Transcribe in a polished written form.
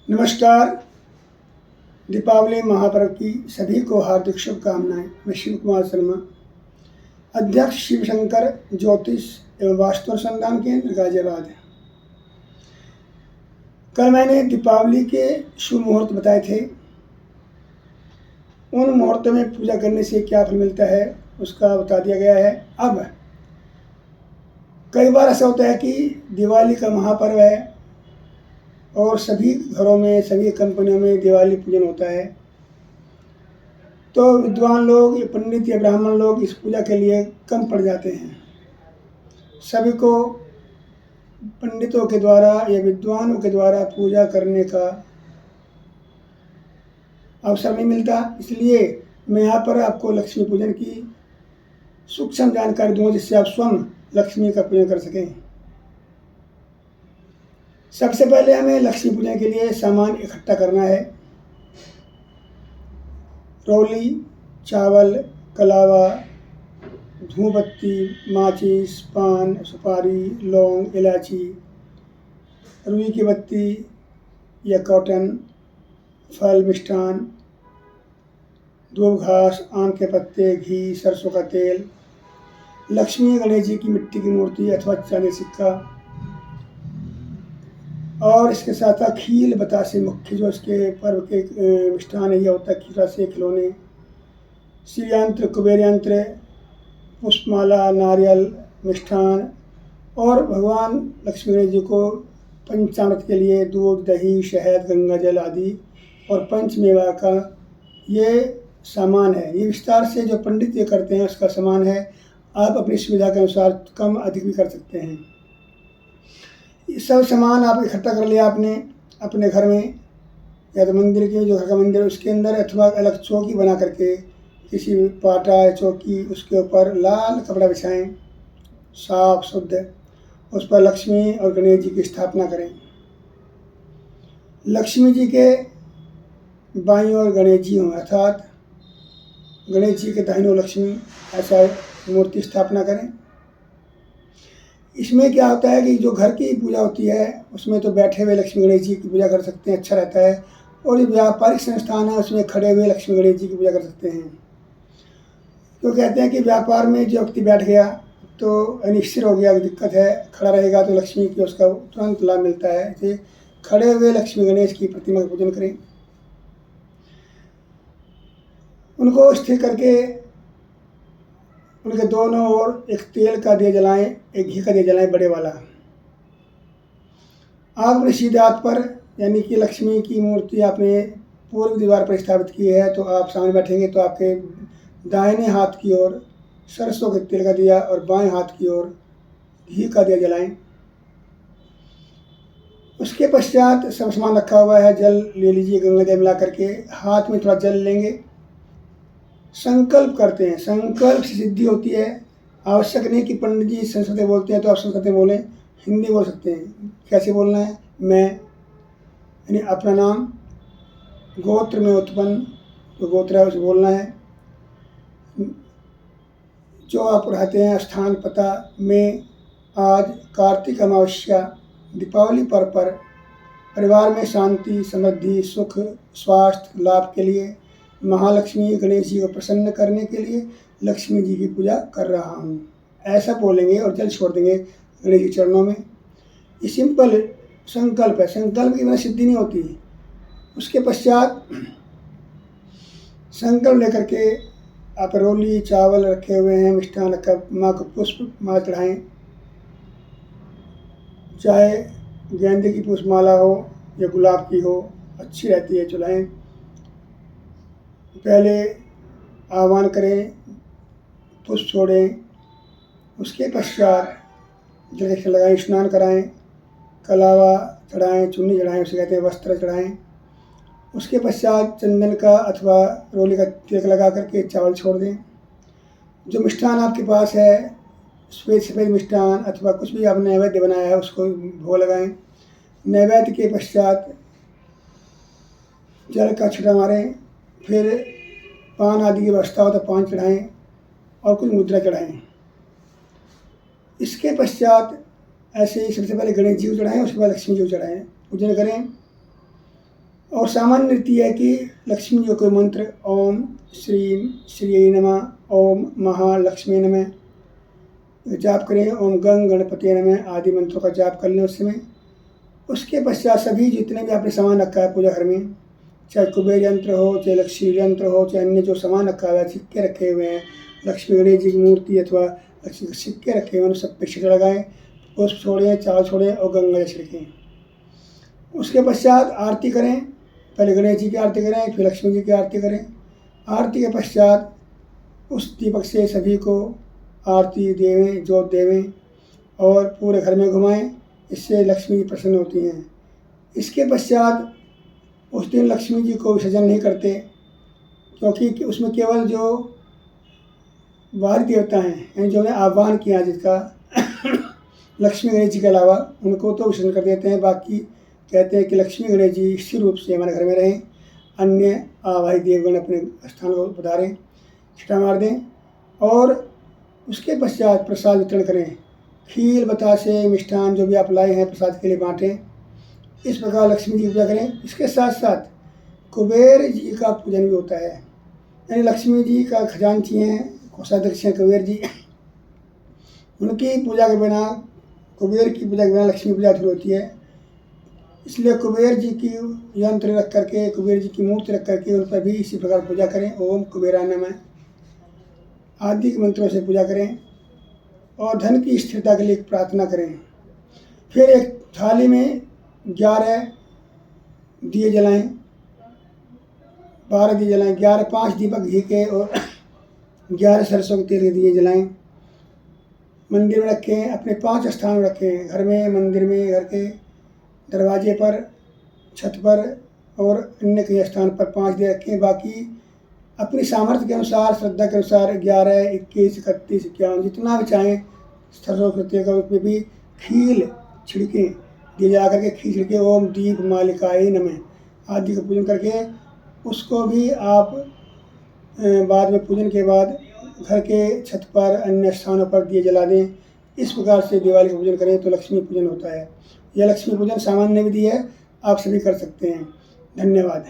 नमस्कार। दीपावली महापर्व की सभी को हार्दिक शुभकामनाएं। मैं शिव कुमार शर्मा, अध्यक्ष शिव शंकर ज्योतिष एवं वास्तु अनुसंधान केंद्र गाजियाबाद। कल मैंने दीपावली के शुभ मुहूर्त बताए थे। उन मुहूर्तों में पूजा करने से क्या फल मिलता है उसका बता दिया गया है। अब कई बार ऐसा होता है कि दिवाली का महापर्व है और सभी घरों में, सभी कंपनियों में दिवाली पूजन होता है, तो विद्वान लोग या पंडित या ब्राह्मण लोग इस पूजा के लिए कम पड़ जाते हैं। सभी को पंडितों के द्वारा या विद्वानों के द्वारा पूजा करने का अवसर नहीं मिलता। इसलिए मैं यहाँ पर आपको लक्ष्मी पूजन की सूक्ष्म जानकारी दूंगा, जिससे आप स्वयं लक्ष्मी का पूजन कर सकें। सबसे पहले हमें लक्ष्मी पूजन के लिए सामान इकट्ठा करना है। रौली, चावल, कलावा, धूपबत्ती, माचिस, पान, सुपारी, लौंग, इलायची, रुई की बत्ती या कॉटन, फल, मिष्ठान, दूब घास, आम के पत्ते, घी, सरसों का तेल, लक्ष्मी गणेश जी की मिट्टी की मूर्ति अथवा चांदी सिक्का, और इसके साथ साथ खील, बतासे, मुख्य जो इसके पर्व के मिष्ठान है, यह होता है खीरा से खिलौने, शिव यंत्र, कुबेर यंत्र, पुष्पमाला, नारियल, मिष्ठान, और भगवान लक्ष्मी गणेश जी को पंचामृत के लिए दूध, दही, शहद, गंगा जल आदि और पंचमेवा का ये सामान है। ये विस्तार से जो पंडित ये करते हैं उसका सामान है। आप अपनी सुविधा के अनुसार कम अधिक भी कर सकते हैं। ये सब सामान आप इकट्ठा कर लिया आपने अपने घर में, या तो मंदिर के, जो घर का मंदिर है उसके अंदर, अथवा अलग चौकी बना करके किसी पाटा या चौकी, उसके ऊपर लाल कपड़ा बिछाएं, साफ शुद्ध, उस पर लक्ष्मी और गणेश जी की स्थापना करें। लक्ष्मी जी के बाईं ओर गणेश जी हों, अर्थात गणेश जी के दाहिनी ओर लक्ष्मी, ऐसा मूर्ति स्थापना करें। इसमें क्या होता है कि जो घर की पूजा होती है उसमें तो बैठे हुए लक्ष्मी गणेश जी की पूजा कर सकते हैं, अच्छा रहता है। और जो व्यापारिक संस्थान है उसमें खड़े हुए लक्ष्मी गणेश जी की पूजा कर सकते हैं। तो कहते हैं कि व्यापार में जो व्यक्ति बैठ गया तो अनिश्चित हो गया, दिक्कत है, खड़ा रहेगा तो लक्ष्मी की उसका तुरंत लाभ मिलता है। इसे खड़े हुए लक्ष्मी गणेश की प्रतिमा का पूजन करें। उनको स्थिर करके उनके दोनों ओर एक तेल का दिया जलाएं, एक घी का दिया जलाएं, बड़े वाला। आप अपने सीधे हाथ पर, यानी कि लक्ष्मी की मूर्ति आपने पूर्व दीवार पर स्थापित की है, तो आप सामने बैठेंगे तो आपके दाहिने हाथ की ओर सरसों के तेल का दिया और बाएं हाथ की ओर घी का दिया जलाएं। उसके पश्चात सब सामान रखा हुआ है, जल ले लीजिए, गंगा जल मिला करके हाथ में थोड़ा जल लेंगे, संकल्प करते हैं। संकल्प से सिद्धि होती है। आवश्यक नहीं कि पंडित जी संस्कृत में बोलते हैं तो आप संस्कृत में बोलें, हिंदी बोल सकते हैं। कैसे बोलना है? मैं, यानी अपना नाम, गोत्र में उत्पन्न जो गोत्र है उसे बोलना है, जो आप पढ़ाते हैं स्थान, पता में आज कार्तिक अमावस्या दीपावली पर्व पर परिवार में शांति, समृद्धि, सुख, स्वास्थ्य लाभ के लिए महालक्ष्मी गणेश जी को प्रसन्न करने के लिए लक्ष्मी जी की पूजा कर रहा हूँ, ऐसा बोलेंगे और जल छोड़ देंगे गणेश जी चरणों में। ये सिंपल संकल्प है। संकल्प की बिना सिद्धि नहीं होती। उसके पश्चात संकल्प लेकर के आप रौली, चावल रखे हुए हैं, मिष्ठान रखा, माँ को पुष्प माला चढ़ाएँ, चाहे गेंदे की पुष्प माला हो या गुलाब की हो, अच्छी रहती है, चलाएँ। पहले आह्वान करें, पुष्प छोड़ें, उसके पश्चात जल लगाएं, स्नान कराएं, कलावा चढ़ाएं, चुन्नी चढ़ाएं, उसे कहते हैं वस्त्र चढ़ाएं। उसके पश्चात चंदन का अथवा रोली का तिलक लगा करके चावल छोड़ दें। जो मिष्ठान आपके पास है, सफ़ेद मिष्ठान अथवा कुछ भी आपने नैवेद्य बनाया है, उसको भोग लगाएं। नैवेद्य के पश्चात जल का छिटा मारें, फिर पान आदि की व्यवस्था हो तो पान चढ़ाएं और कुछ मुद्रा चढ़ाएं। इसके पश्चात ऐसे ही सबसे पहले गणेश जी को चढ़ाएं, उसके बाद लक्ष्मी जी को चढ़ाएं, पूजन करें। और सामान्य रीति है कि लक्ष्मी जी को मंत्र ओम श्रीम श्री नमः, ओम महालक्ष्मी नमः जाप करें, ओम गंग गणपति नमः आदि मंत्रों का जाप कर लें उस समय। उसके पश्चात सभी जितने भी आपने सामान रखा है पूजा घर में, चाहे कुबेर यंत्र हो, चाहे लक्ष्मी यंत्र हो, चाहे अन्य जो सामान रखा हुआ है, सिक्के रखे हुए हैं, लक्ष्मी गणेश जी की मूर्ति अथवा लक्ष्मी के सिक्के रखे हुए हैं, सब पे छिड़क लगाएं, पुष्प छोड़ें, चावल छोड़ें और गंगा जल छिड़कें। उसके पश्चात आरती करें, पहले गणेश जी की आरती करें, फिर लक्ष्मी जी की आरती करें। आरती के पश्चात उस दीपक से सभी को आरती देवें, जोत देवें और पूरे घर में घुमाएं, इससे लक्ष्मी जी प्रसन्न होती हैं। इसके पश्चात उस दिन लक्ष्मी जी को विसर्जन नहीं करते, क्योंकि उसमें केवल जो बाहरी देवता हैं यानी जो आह्वान किया जिसका लक्ष्मी गणेश जी के अलावा उनको तो विसर्जन कर देते हैं। बाकी कहते हैं कि लक्ष्मी गणेश जी स्थिर रूप से हमारे घर में रहें, अन्य आवाही देवगण अपने स्थान को पधारें, छिटा मार दें। और उसके पश्चात प्रसाद वितरण करें, खीर बतासे मिष्ठान जो भी आप लाए हैं प्रसाद के लिए बाँटें। इस प्रकार लक्ष्मी जी की पूजा करें। इसके साथ साथ कुबेर जी का पूजन भी होता है, यानी लक्ष्मी जी का खजांची हैं, कोषाध्यक्ष हैं कुबेर जी। उनकी पूजा के बिना, कुबेर की पूजा के बिना लक्ष्मी पूजा अधूरी होती है। इसलिए कुबेर जी की यंत्र रख करके, कुबेर जी की मूर्ति रख करके उन पर भी इसी प्रकार पूजा करें। ओम कुबेराय नमः आदि के मंत्रों से पूजा करें और धन की स्थिरता के लिए प्रार्थना करें। फिर एक थाली में 11 दिए जलाएं, 12 दिए जलाएं, 5 दीपक घी के और 11 सरसों के तेल के दिए जलाएं। मंदिर में रखें, अपने 5 स्थान में रखें, घर में, मंदिर में, घर के दरवाजे पर, छत पर और अन्य कई स्थान पर 5 दिए रखें। बाकी अपनी सामर्थ्य के अनुसार, श्रद्धा के अनुसार 11, 21, 31, 51 जितना भी चाहें सरसों के तेल का उसमें भी खील छिड़कें, दिए जला करके खीर छिड़के, ओम दीप मालिकाय नमः आदि का पूजन करके उसको भी आप बाद में पूजन के बाद घर के छत पर, अन्य स्थानों पर दिए जला दें। इस प्रकार से दिवाली का पूजन करें तो लक्ष्मी पूजन होता है। यह लक्ष्मी पूजन सामान्य विधि है, आप सभी कर सकते हैं। धन्यवाद।